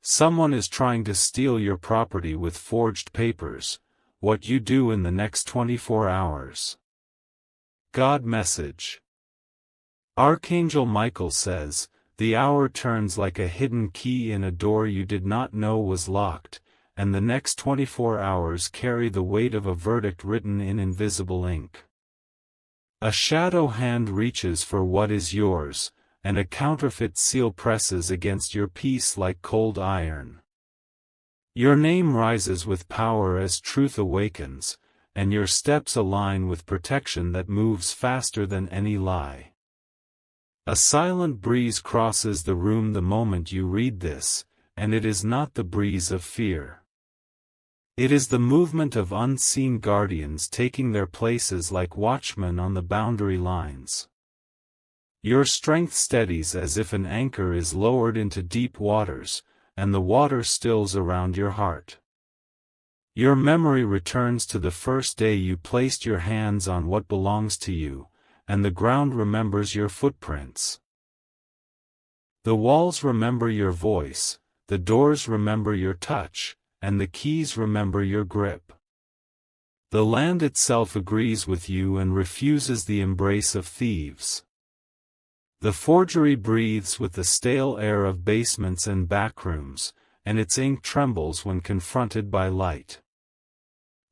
Someone is trying to steal your property with forged papers. What you do in the next 24 hours. God message. Archangel Michael says, the hour turns like a hidden key in a door you did not know was locked, and the next 24 hours carry the weight of a verdict written in invisible ink. A shadow hand reaches for what is yours, and a counterfeit seal presses against your peace like cold iron. Your name rises with power as truth awakens, and your steps align with protection that moves faster than any lie. A silent breeze crosses the room the moment you read this, and it is not the breeze of fear. It is the movement of unseen guardians taking their places like watchmen on the boundary lines. Your strength steadies as if an anchor is lowered into deep waters, and the water stills around your heart. Your memory returns to the first day you placed your hands on what belongs to you, and the ground remembers your footprints. The walls remember your voice, the doors remember your touch, and the keys remember your grip. The land itself agrees with you and refuses the embrace of thieves. The forgery breathes with the stale air of basements and backrooms, and its ink trembles when confronted by light.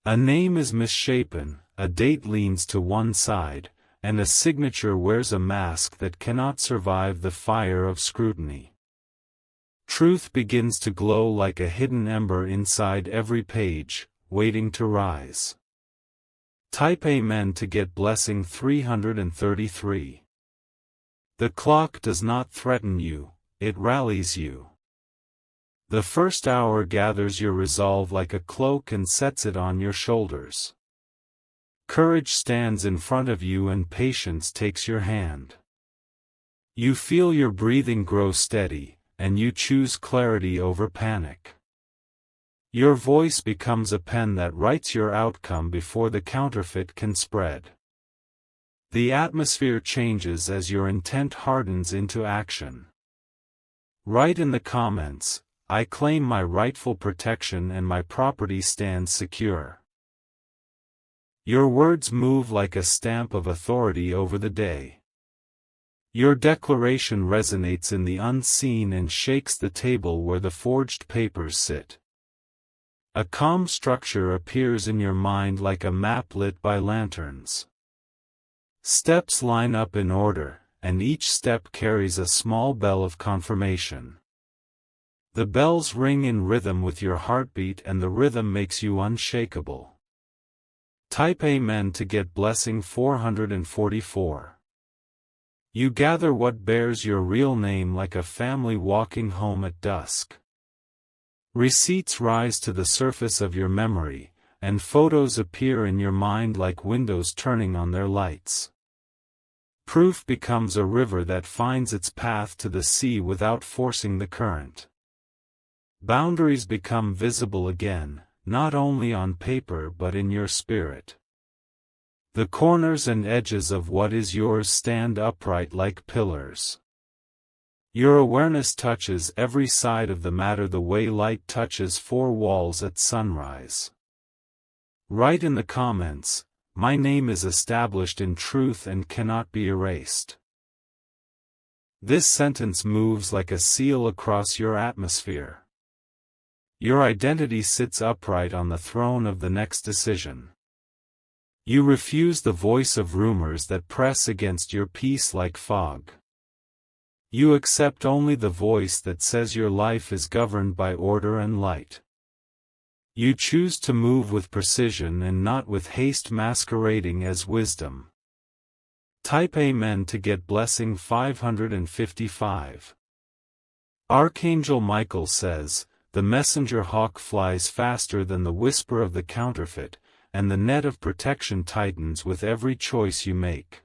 A name is misshapen, a date leans to one side, and a signature wears a mask that cannot survive the fire of scrutiny. Truth begins to glow like a hidden ember inside every page, waiting to rise. Type Amen to get blessing 333. The clock does not threaten you, it rallies you. The first hour gathers your resolve like a cloak and sets it on your shoulders. Courage stands in front of you and patience takes your hand. You feel your breathing grow steady, and you choose clarity over panic. Your voice becomes a pen that writes your outcome before the counterfeit can spread. The atmosphere changes as your intent hardens into action. Write in the comments, I claim my rightful protection and my property stands secure. Your words move like a stamp of authority over the day. Your declaration resonates in the unseen and shakes the table where the forged papers sit. A calm structure appears in your mind like a map lit by lanterns. Steps line up in order, and each step carries a small bell of confirmation. The bells ring in rhythm with your heartbeat and the rhythm makes you unshakable. Type Amen to get blessing 444. You gather what bears your real name like a family walking home at dusk. Receipts rise to the surface of your memory, and photos appear in your mind like windows turning on their lights. Proof becomes a river that finds its path to the sea without forcing the current. Boundaries become visible again, not only on paper but in your spirit. The corners and edges of what is yours stand upright like pillars. Your awareness touches every side of the matter the way light touches four walls at sunrise. Write in the comments, my name is established in truth and cannot be erased. This sentence moves like a seal across your atmosphere. Your identity sits upright on the throne of the next decision. You refuse the voice of rumors that press against your peace like fog. You accept only the voice that says your life is governed by order and light. You choose to move with precision and not with haste masquerading as wisdom. Type Amen to get blessing 555. Archangel Michael says, the messenger hawk flies faster than the whisper of the counterfeit, and the net of protection tightens with every choice you make.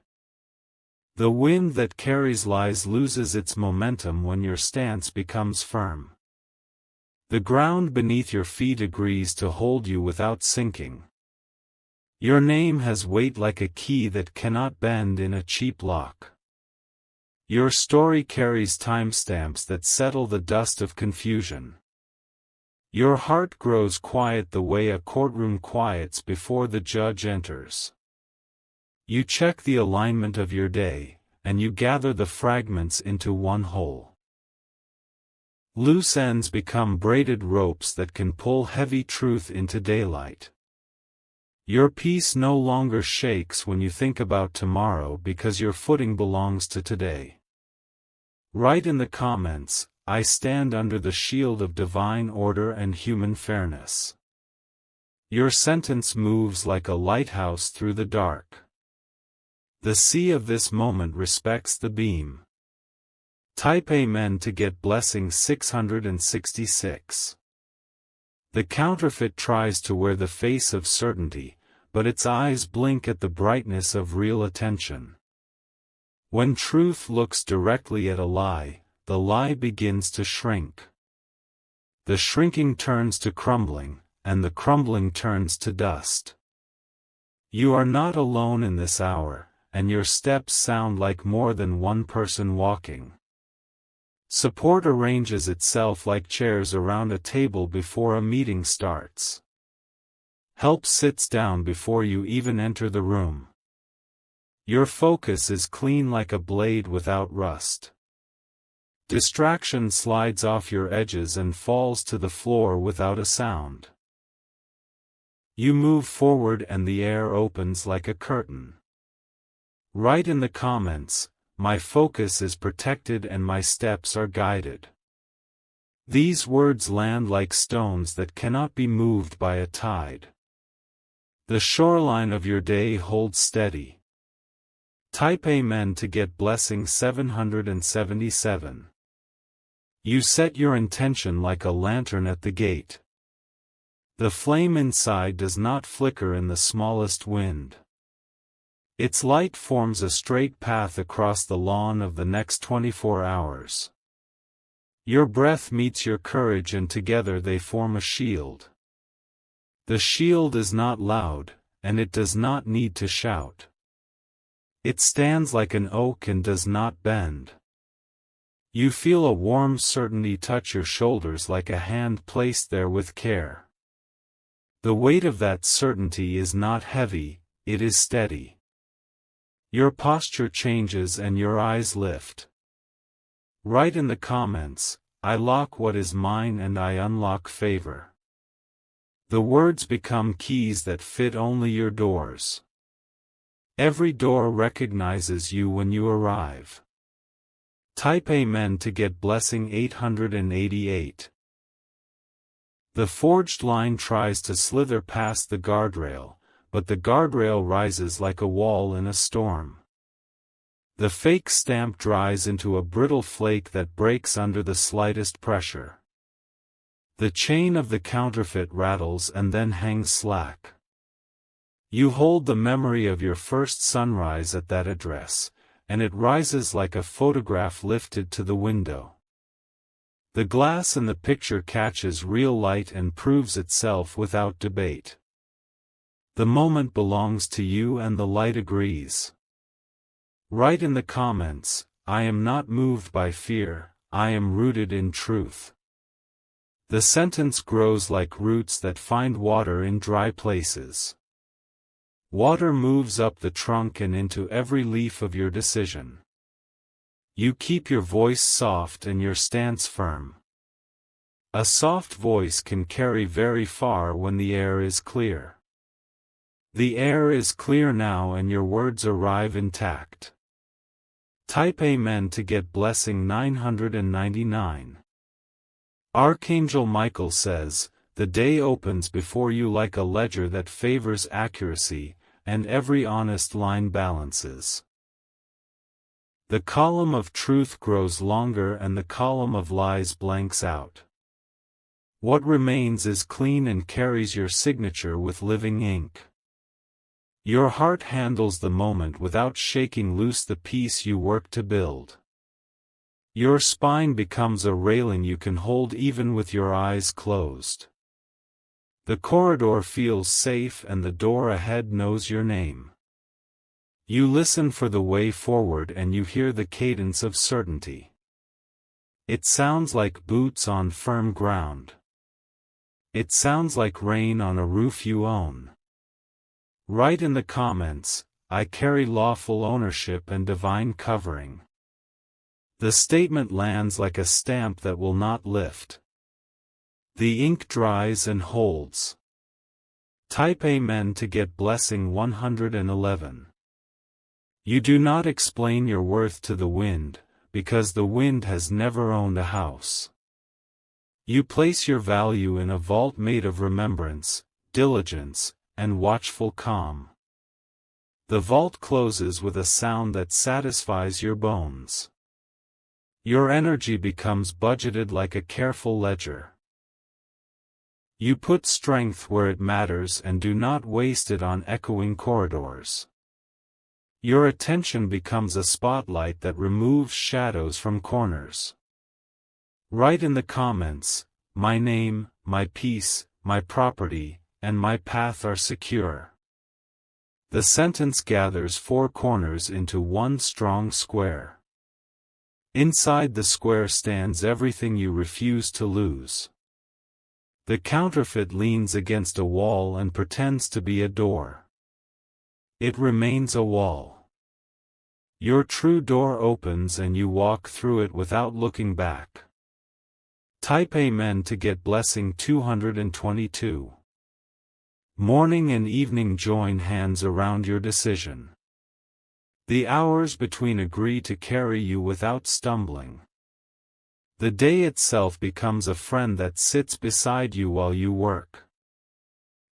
The wind that carries lies loses its momentum when your stance becomes firm. The ground beneath your feet agrees to hold you without sinking. Your name has weight like a key that cannot bend in a cheap lock. Your story carries timestamps that settle the dust of confusion. Your heart grows quiet the way a courtroom quiets before the judge enters. You check the alignment of your day, and you gather the fragments into one whole. Loose ends become braided ropes that can pull heavy truth into daylight. Your peace no longer shakes when you think about tomorrow because your footing belongs to today. Write in the comments, "I stand under the shield of divine order and human fairness." Your sentence moves like a lighthouse through the dark. The sea of this moment respects the beam. Type Amen to get blessing 666. The counterfeit tries to wear the face of certainty, but its eyes blink at the brightness of real attention. When truth looks directly at a lie, the lie begins to shrink. The shrinking turns to crumbling, and the crumbling turns to dust. You are not alone in this hour, and your steps sound like more than one person walking. Support arranges itself like chairs around a table before a meeting starts. Help sits down before you even enter the room. Your focus is clean like a blade without rust. Distraction slides off your edges and falls to the floor without a sound. You move forward and the air opens like a curtain. Write in the comments, "My focus is protected and my steps are guided." These words land like stones that cannot be moved by a tide. The shoreline of your day holds steady. Type Amen to get blessing 777. You set your intention like a lantern at the gate. The flame inside does not flicker in the smallest wind. Its light forms a straight path across the lawn of the next 24 hours. Your breath meets your courage and together they form a shield. The shield is not loud, and it does not need to shout. It stands like an oak and does not bend. You feel a warm certainty touch your shoulders like a hand placed there with care. The weight of that certainty is not heavy, it is steady. Your posture changes and your eyes lift. Write in the comments, "I lock what is mine and I unlock favor." The words become keys that fit only your doors. Every door recognizes you when you arrive. Type Amen to get blessing 888. The forged line tries to slither past the guardrail, but the guardrail rises like a wall in a storm. The fake stamp dries into a brittle flake that breaks under the slightest pressure. The chain of the counterfeit rattles and then hangs slack. You hold the memory of your first sunrise at that address, and it rises like a photograph lifted to the window. The glass in the picture catches real light and proves itself without debate. The moment belongs to you and the light agrees. Write in the comments, "I am not moved by fear, I am rooted in truth." The sentence grows like roots that find water in dry places. Water moves up the trunk and into every leaf of your decision. You keep your voice soft and your stance firm. A soft voice can carry very far when the air is clear. The air is clear now and your words arrive intact. Type Amen to get blessing 999. Archangel Michael says, "The day opens before you like a ledger that favors accuracy, and every honest line balances." The column of truth grows longer and the column of lies blanks out. What remains is clean and carries your signature with living ink. Your heart handles the moment without shaking loose the piece you work to build. Your spine becomes a railing you can hold even with your eyes closed. The corridor feels safe and the door ahead knows your name. You listen for the way forward and you hear the cadence of certainty. It sounds like boots on firm ground. It sounds like rain on a roof you own. Write in the comments, I carry lawful ownership and divine covering. The statement lands like a stamp that will not lift. The ink dries and holds. Type Amen to get blessing 111. You do not explain your worth to the wind, because the wind has never owned a house. You place your value in a vault made of remembrance, diligence, and watchful calm. The vault closes with a sound that satisfies your bones. Your energy becomes budgeted like a careful ledger. You put strength where it matters and do not waste it on echoing corridors. Your attention becomes a spotlight that removes shadows from corners. Write in the comments, my name, my peace, my property, and my path are secure. The sentence gathers 4 corners into one strong square. Inside the square stands everything you refuse to lose. The counterfeit leans against a wall and pretends to be a door. It remains a wall. Your true door opens and you walk through it without looking back. Type Amen to get blessing 222. Morning and evening join hands around your decision. The hours between agree to carry you without stumbling. The day itself becomes a friend that sits beside you while you work.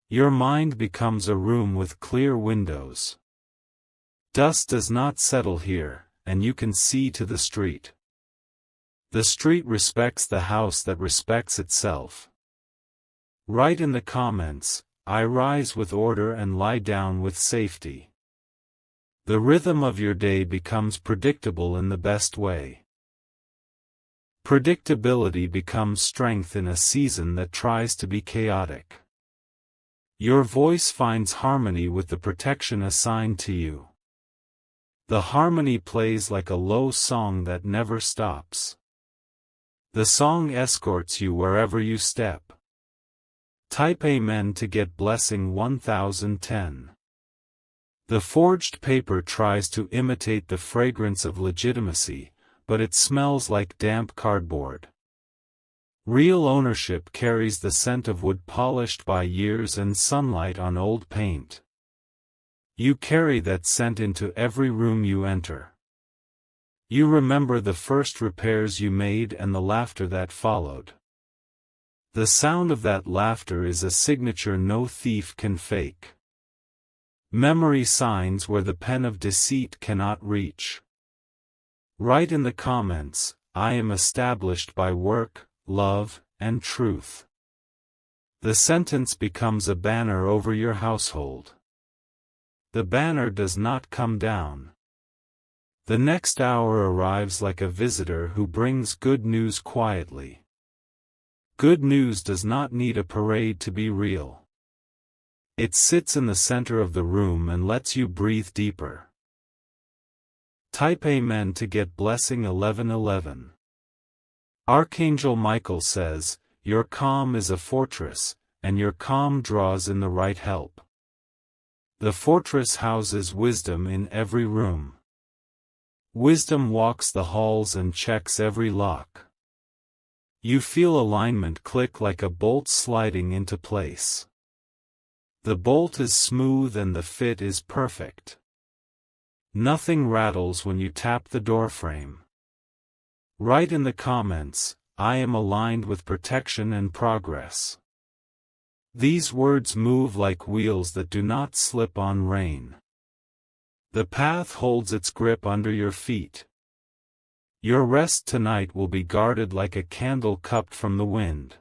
Your mind becomes a room with clear windows. Dust does not settle here, and you can see to the street. The street respects the house that respects itself. Write in the comments, I rise with order and lie down with safety. The rhythm of your day becomes predictable in the best way. Predictability becomes strength in a season that tries to be chaotic. Your voice finds harmony with the protection assigned to you. The harmony plays like a low song that never stops. The song escorts you wherever you step. Type Amen to get blessing 1010. The forged paper tries to imitate the fragrance of legitimacy, but it smells like damp cardboard. Real ownership carries the scent of wood polished by years and sunlight on old paint. You carry that scent into every room you enter. You remember the first repairs you made and the laughter that followed. The sound of that laughter is a signature no thief can fake. Memory signs where the pen of deceit cannot reach. Write in the comments, I am established by work, love, and truth. The sentence becomes a banner over your household. The banner does not come down. The next hour arrives like a visitor who brings good news quietly. Good news does not need a parade to be real. It sits in the center of the room and lets you breathe deeper. Type Amen to get blessing 1111. Archangel Michael says, your calm is a fortress, and your calm draws in the right help. The fortress houses wisdom in every room. Wisdom walks the halls and checks every lock. You feel alignment click like a bolt sliding into place. The bolt is smooth and the fit is perfect. Nothing rattles when you tap the doorframe. Write in the comments, I am aligned with protection and progress. These words move like wheels that do not slip on rain. The path holds its grip under your feet. Your rest tonight will be guarded like a candle cupped from the wind.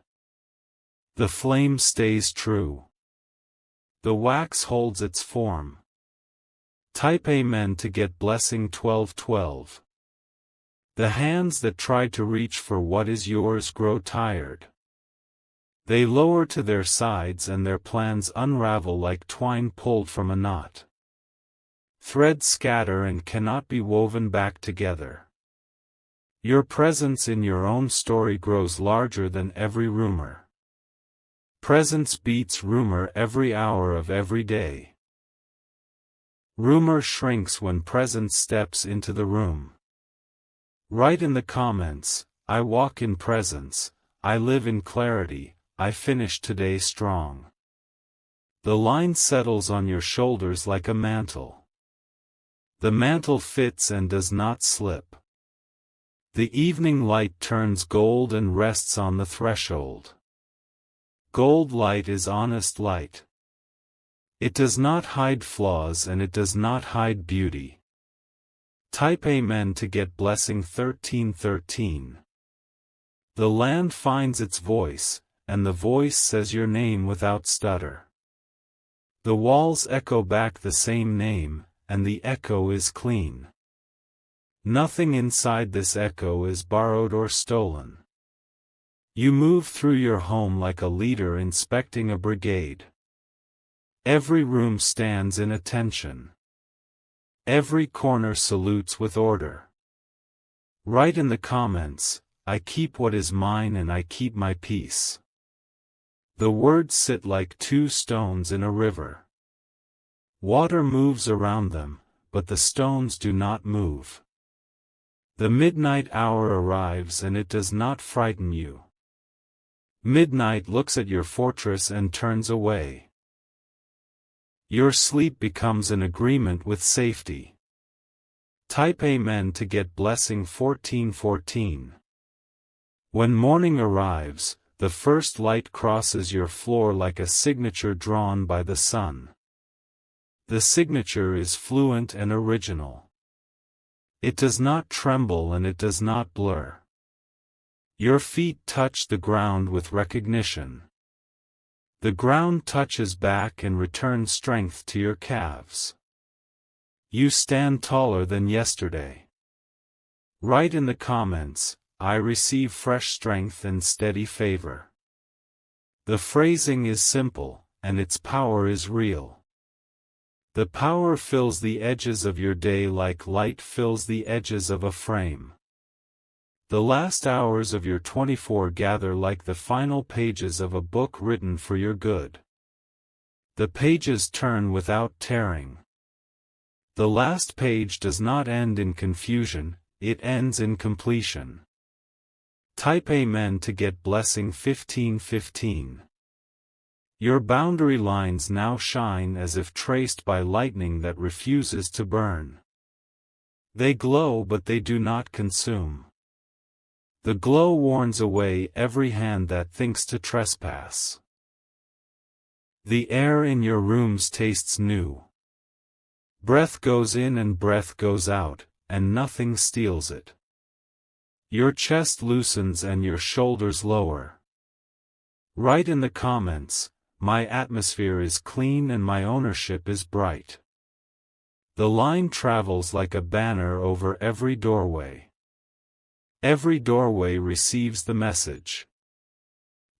The flame stays true. The wax holds its form. Type Amen to get blessing 1212. The hands that try to reach for what is yours grow tired. They lower to their sides and their plans unravel like twine pulled from a knot. Threads scatter and cannot be woven back together. Your presence in your own story grows larger than every rumor. Presence beats rumor every hour of every day. Rumor shrinks when presence steps into the room. Write in the comments, I walk in presence, I live in clarity, I finish today strong. The line settles on your shoulders like a mantle. The mantle fits and does not slip. The evening light turns gold and rests on the threshold. Gold light is honest light. It does not hide flaws and it does not hide beauty. Type Amen to get blessing 1313. The land finds its voice, and the voice says your name without stutter. The walls echo back the same name, and the echo is clean. Nothing inside this echo is borrowed or stolen. You move through your home like a leader inspecting a brigade. Every room stands in attention. Every corner salutes with order. Write in the comments, I keep what is mine and I keep my peace. The words sit like two stones in a river. Water moves around them, but the stones do not move. The midnight hour arrives and it does not frighten you. Midnight looks at your fortress and turns away. Your sleep becomes an agreement with safety. Type Amen to get blessing 1414. When morning arrives, the first light crosses your floor like a signature drawn by the sun. The signature is fluent and original. It does not tremble and it does not blur. Your feet touch the ground with recognition. The ground touches back and returns strength to your calves. You stand taller than yesterday. Write in the comments, I receive fresh strength and steady favor. The phrasing is simple, and its power is real. The power fills the edges of your day like light fills the edges of a frame. The last hours of your 24 gather like the final pages of a book written for your good. The pages turn without tearing. The last page does not end in confusion, it ends in completion. Type Amen to get blessing 1515. Your boundary lines now shine as if traced by lightning that refuses to burn. They glow but they do not consume. The glow warns away every hand that thinks to trespass. The air in your rooms tastes new. Breath goes in and breath goes out, and nothing steals it. Your chest loosens and your shoulders lower. Write in the comments, my atmosphere is clean and my ownership is bright. The line travels like a banner over every doorway. Every doorway receives the message.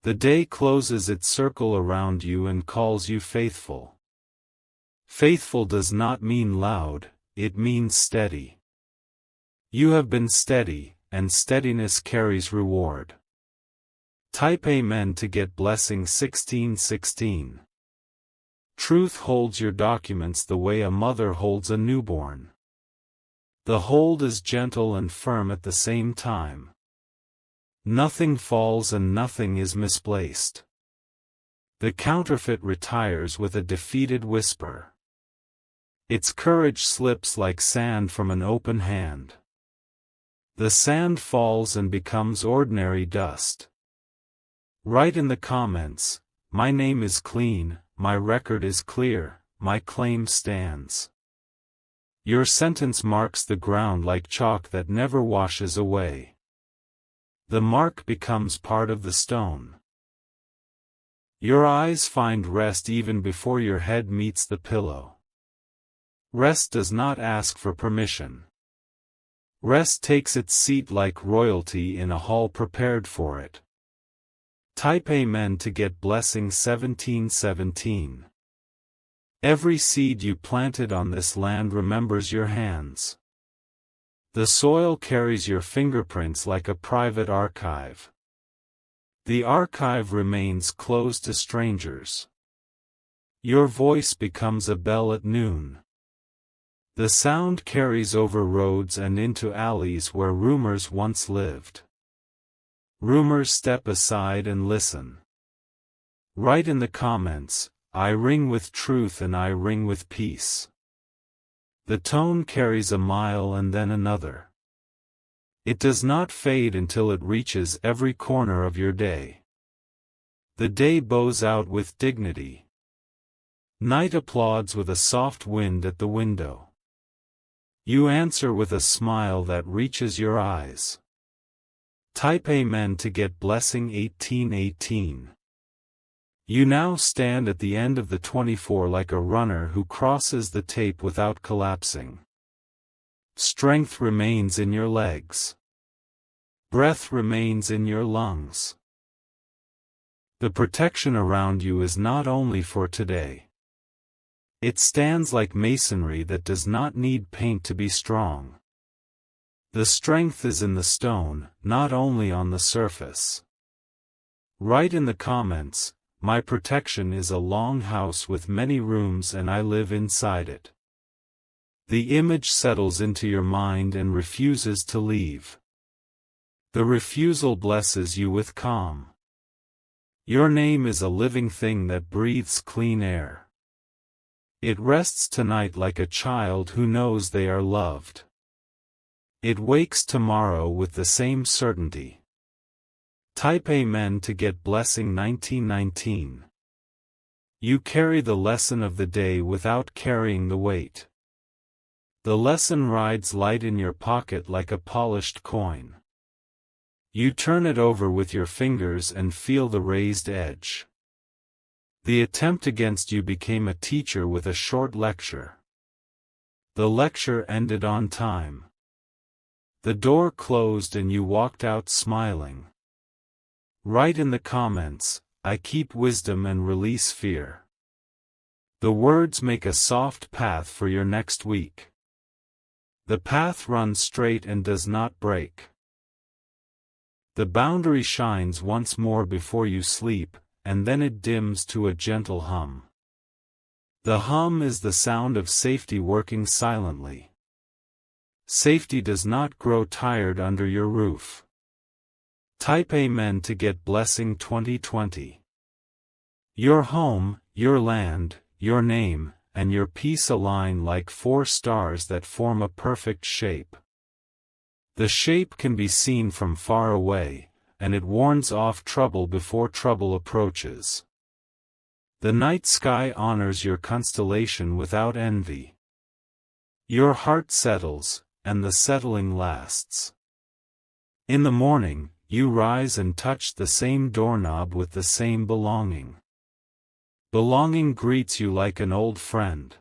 The day closes its circle around you and calls you faithful. Faithful does not mean loud, it means steady. You have been steady, and steadiness carries reward. Type Amen to get blessing 1616. Truth holds your documents the way a mother holds a newborn. The hold is gentle and firm at the same time. Nothing falls and nothing is misplaced. The counterfeit retires with a defeated whisper. Its courage slips like sand from an open hand. The sand falls and becomes ordinary dust. Write in the comments, my name is clean, my record is clear, my claim stands. Your sentence marks the ground like chalk that never washes away. The mark becomes part of the stone. Your eyes find rest even before your head meets the pillow. Rest does not ask for permission. Rest takes its seat like royalty in a hall prepared for it. Type Amen to get blessing 1717. Every seed you planted on this land remembers your hands. The soil carries your fingerprints like a private archive. The archive remains closed to strangers. Your voice becomes a bell at noon. The sound carries over roads and into alleys where rumors once lived. Rumors step aside and listen. Write in the comments, "I ring with truth and I ring with peace." The tone carries a mile and then another. It does not fade until it reaches every corner of your day. The day bows out with dignity. Night applauds with a soft wind at the window. You answer with a smile that reaches your eyes. Type Amen to get blessing 1818. You now stand at the end of the 24 like a runner who crosses the tape without collapsing. Strength remains in your legs. Breath remains in your lungs. The protection around you is not only for today. It stands like masonry that does not need paint to be strong. The strength is in the stone, not only on the surface. Write in the comments, "My protection is a long house with many rooms and I live inside it." The image settles into your mind and refuses to leave. The refusal blesses you with calm. Your name is a living thing that breathes clean air. It rests tonight like a child who knows they are loved. It wakes tomorrow with the same certainty. Type Amen to get blessing 1919. You carry the lesson of the day without carrying the weight. The lesson rides light in your pocket like a polished coin. You turn it over with your fingers and feel the raised edge. The attempt against you became a teacher with a short lecture. The lecture ended on time. The door closed and you walked out smiling. Write in the comments, "I keep wisdom and release fear." The words make a soft path for your next week. The path runs straight and does not break. The boundary shines once more before you sleep, and then it dims to a gentle hum. The hum is the sound of safety working silently. Safety does not grow tired under your roof. Type Amen to get blessing 2020. Your home, your land, your name, and your peace align like 4 stars that form a perfect shape. The shape can be seen from far away, and it warns off trouble before trouble approaches. The night sky honors your constellation without envy. Your heart settles, and the settling lasts. In the morning, you rise and touch the same doorknob with the same belonging. Belonging greets you like an old friend.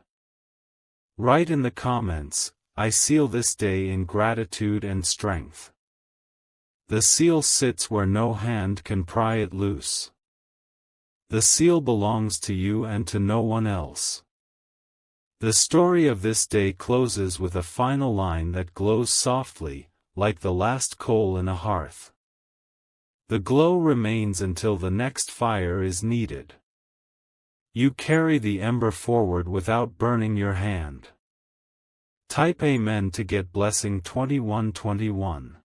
Write in the comments, "I seal this day in gratitude and strength." The seal sits where no hand can pry it loose. The seal belongs to you and to no one else. The story of this day closes with a final line that glows softly, like the last coal in a hearth. The glow remains until the next fire is needed. You carry the ember forward without burning your hand. Type Amen to get blessing 2121.